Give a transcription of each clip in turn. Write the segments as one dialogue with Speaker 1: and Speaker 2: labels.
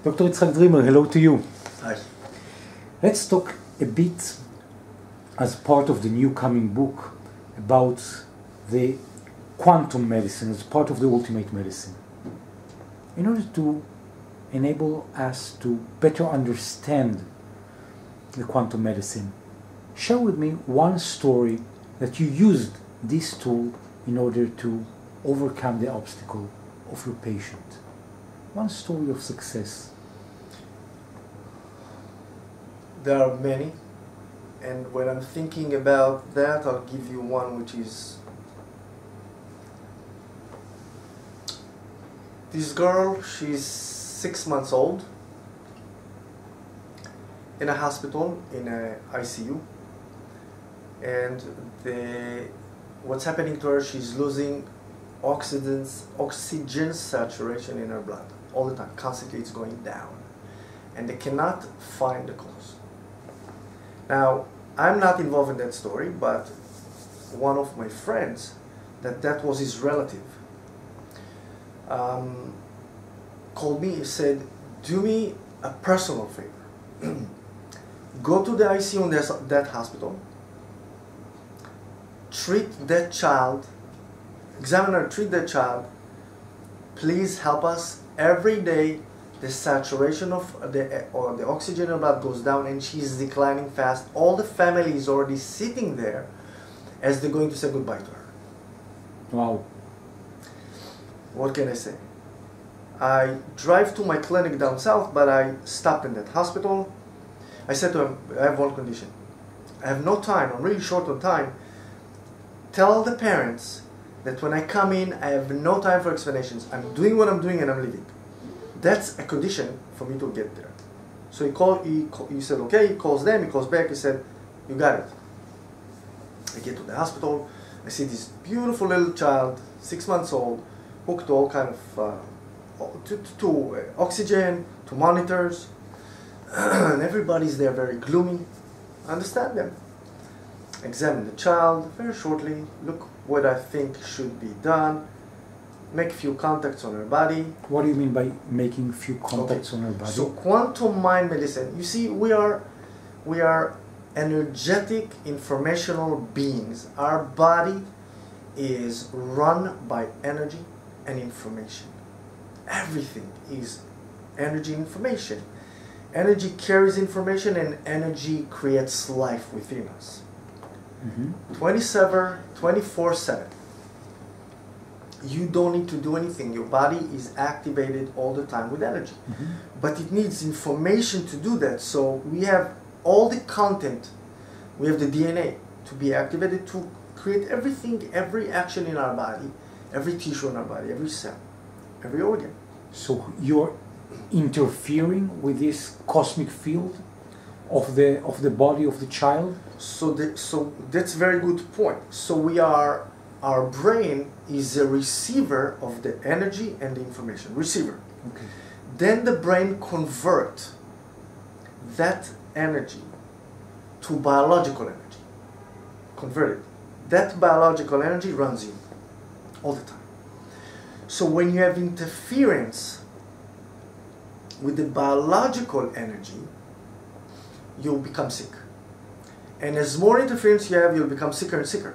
Speaker 1: Dr. Yitzhak Dreamer, hello to you.
Speaker 2: Hi.
Speaker 1: Let's talk a bit, as part of the new coming book, about the quantum medicine as part of the ultimate medicine. In order to enable us to better understand the quantum medicine, share with me one story that you used this tool in order to overcome the obstacle of your patient. One story of success.
Speaker 2: There are many, and when I'm thinking about that, I'll give you one, which is this girl. She's 6 months old, in a hospital, in a ICU, and what's happening to her, she's losing oxygen saturation in her blood all the time. Constantly it's going down, and they cannot find the cause. Now, I'm not involved in that story, but one of my friends, that was his relative, called me and said, do me a personal favor. Go to the ICU in that hospital, treat that child, examine her, treat that child, please help us. Every day the saturation of the oxygen in her blood goes down and she's declining fast. All the family is already sitting there as they're going to say goodbye to her.
Speaker 1: Wow.
Speaker 2: What can I say? I drive to my clinic down south, but I stopped in that hospital. I said to him, I have one condition. I have no time, I'm really short on time. Tell the parents that when I come in, I have no time for explanations. I'm doing what I'm doing and I'm leaving. That's a condition for me to get there. So he said, okay, he calls them, he calls back, he said, you got it. I get to the hospital, I see this beautiful little child, 6 months old, hooked to all kind of, to oxygen, to monitors, and everybody's there very gloomy. I understand them. Examine the child very shortly, look what I think should be done, make few contacts on her body.
Speaker 1: What do you mean by making few contacts on her body?
Speaker 2: So quantum mind medicine, you see, we are energetic informational beings. Our body is run by energy and information. Everything is energy and information. Energy carries information and energy creates life within us. 24/7. You don't need to do anything. Your body is activated all the time with energy. But it needs information to do that. So we have all the content. We have the DNA to be activated to create everything, every action in our body, every tissue in our body, every cell, every organ.
Speaker 1: So you're interfering with this cosmic field of the body of the child?
Speaker 2: So that's a very good point. So our brain is a receiver of the energy and the information. Receiver.
Speaker 1: Okay.
Speaker 2: Then the brain convert that energy to biological energy. Convert it. That biological energy runs you all the time. So when you have interference with the biological energy, you'll become sick. And as more interference you have, you'll become sicker and sicker.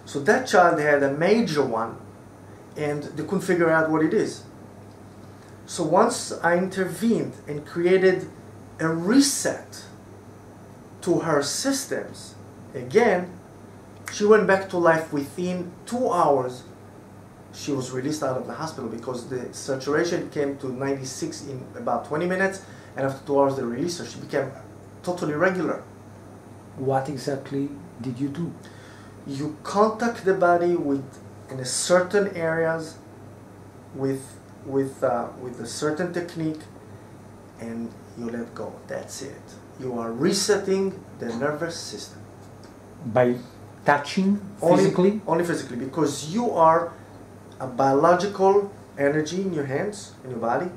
Speaker 2: So that child had a major one, and they couldn't figure out what it is. So once I intervened and created a reset to her systems, again, she went back to life within 2 hours. She was released out of the hospital because the saturation came to 96 in about 20 minutes, and after 2 hours they released her. She became totally regular.
Speaker 1: What exactly did you do?
Speaker 2: You contact the body in a certain areas with a certain technique, and you let go. That's it. You are resetting the nervous system.
Speaker 1: By touching physically?
Speaker 2: Only physically, because you are a biological energy in your hands, in your body,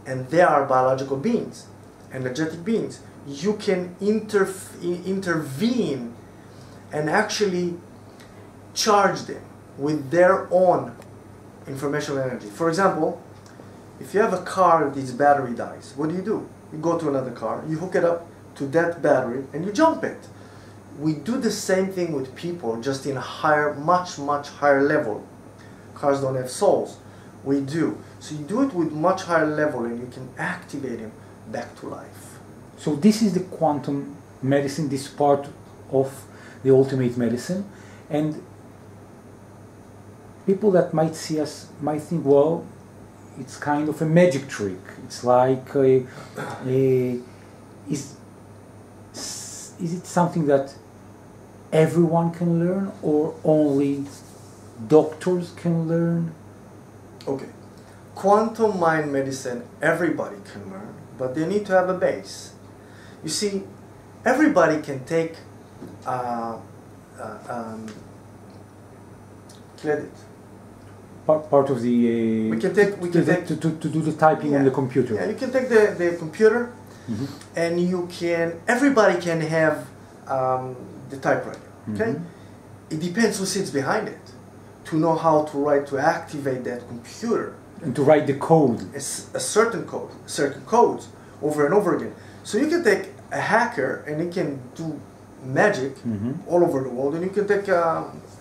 Speaker 2: and they are biological beings, energetic beings. You can intervene and actually charge them with their own informational energy. For example, If you have a car that its battery dies, what do? You go to another car, you hook it up to that battery, and you jump it. We do the same thing with people, just in a higher, much higher level. Cars don't have souls. We do. So you do it with much higher level, and you can activate him back to life.
Speaker 1: So this is the quantum medicine, this part of the ultimate medicine. And people that might see us might think, well, it's kind of a magic trick. It's like, is it something that everyone can learn, or only doctors can learn?
Speaker 2: Okay. Quantum mind medicine, everybody can learn, but they need to have a base. You see, everybody can take credit.
Speaker 1: Part of the
Speaker 2: we can take
Speaker 1: to do the typing on the computer.
Speaker 2: Yeah, you can take the computer, and you can. Everybody can have the typewriter. Okay, it depends who sits behind it to know how to write, to activate that computer
Speaker 1: and to write the code.
Speaker 2: It's a certain codes over and over again. So you can take a hacker and he can do magic all over the world, and you can take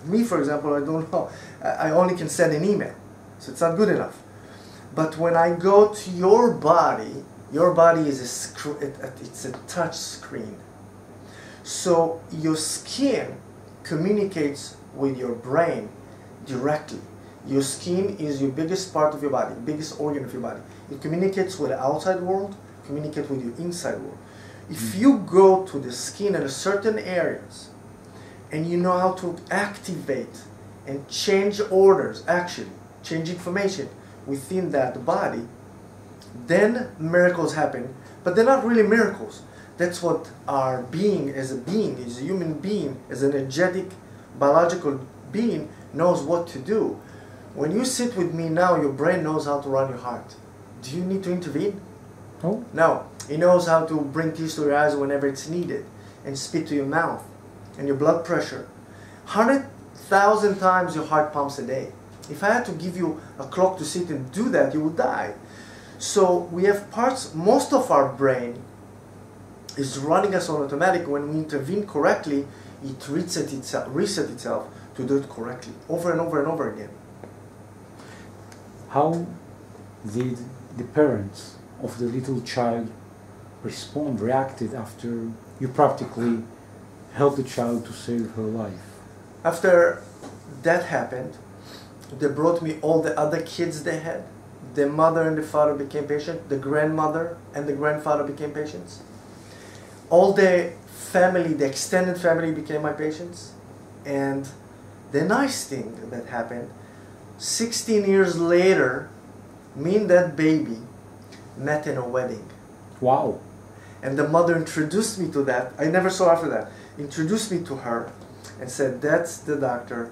Speaker 2: me, for example. I don't know. I only can send an email, so it's not good enough. But when I go to your body is it's a touch screen. So your skin communicates with your brain directly. Your skin is your biggest part of your body, biggest organ of your body. It communicates with the outside world, communicates with your inside world. If you go to the skin in certain areas, and you know how to activate and change orders, actually, change information within that body, then miracles happen. But they're not really miracles. That's what our being, as a human being, as an energetic, biological being, knows what to do. When you sit with me now, your brain knows how to run your heart. Do you need to intervene?
Speaker 1: No.
Speaker 2: No. It knows how to bring tears to your eyes whenever it's needed, and spit to your mouth, and your blood pressure. 100,000 times your heart pumps a day. If I had to give you a clock to sit and do that, you would die. So we have parts, most of our brain is running us on automatic. When we intervene correctly, it resets itself to do it correctly, over and over and over again.
Speaker 1: How did the parents of the little child reacted after you practically helped the child to save her life?
Speaker 2: After that happened, they brought me all the other kids they had. The mother and the father became patient. The grandmother and the grandfather became patients. All the family, the extended family, became my patients. And the nice thing that happened, 16 years later, me and that baby met in a wedding.
Speaker 1: Wow.
Speaker 2: And the mother introduced me to that. I never saw after that. Introduced me to her and said, that's the doctor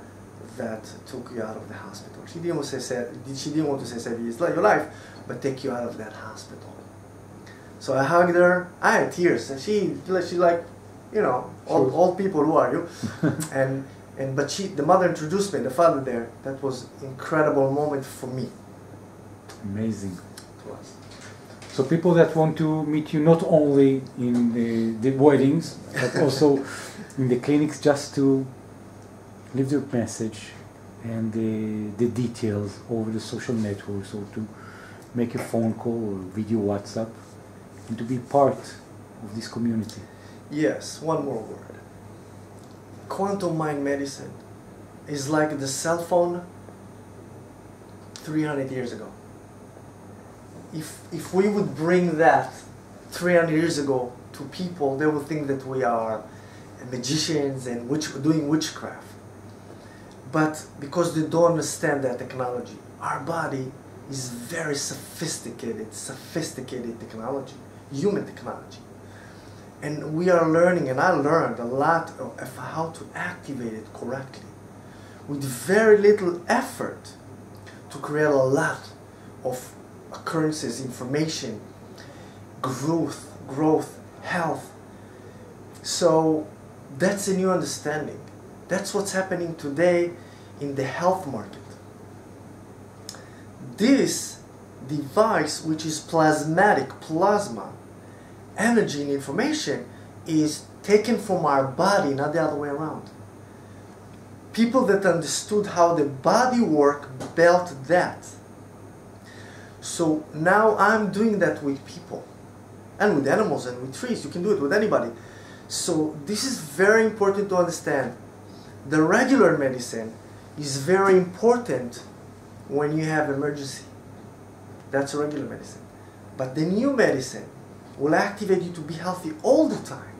Speaker 2: that took you out of the hospital. She didn't want to say save your life, but take you out of that hospital. So I hugged her. I had tears, and she like, you know, old people, who are you? But the mother introduced me, the father there. That was an incredible moment for me.
Speaker 1: Amazing. It was. So people that want to meet you not only in the weddings, but also in the clinics, just to leave their message and the details over the social networks, or to make a phone call or video WhatsApp, and to be part of this community.
Speaker 2: Yes, one more word. Quantum mind medicine is like the cell phone 300 years ago. If we would bring that 300 years ago to people, they would think that we are magicians and doing witchcraft. But because they don't understand that technology, our body is very sophisticated technology, human technology. And we are learning, and I learned a lot of how to activate it correctly, with very little effort, to create a lot of occurrences, information, growth, health. So that's a new understanding. That's what's happening today in the health market. This device, which is plasmatic, plasma, energy and information, is taken from our body, not the other way around. People that understood how the body worked built that. So now I'm doing that with people, and with animals and with trees. You can do it with anybody. So this is very important to understand. The regular medicine is very important when you have emergency. That's regular medicine. But the new medicine will activate you to be healthy all the time,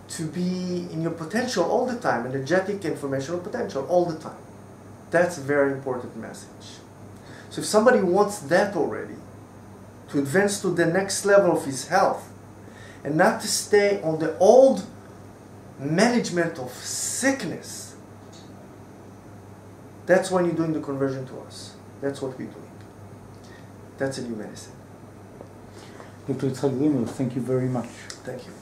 Speaker 2: to be in your potential all the time, energetic, informational potential all the time. That's a very important message. So if somebody wants that already, to advance to the next level of his health, and not to stay on the old management of sickness, that's when you're doing the conversion to us. That's what we're doing. That's a new medicine.
Speaker 1: Dr. Yitzhak Grimel, thank you very much.
Speaker 2: Thank you.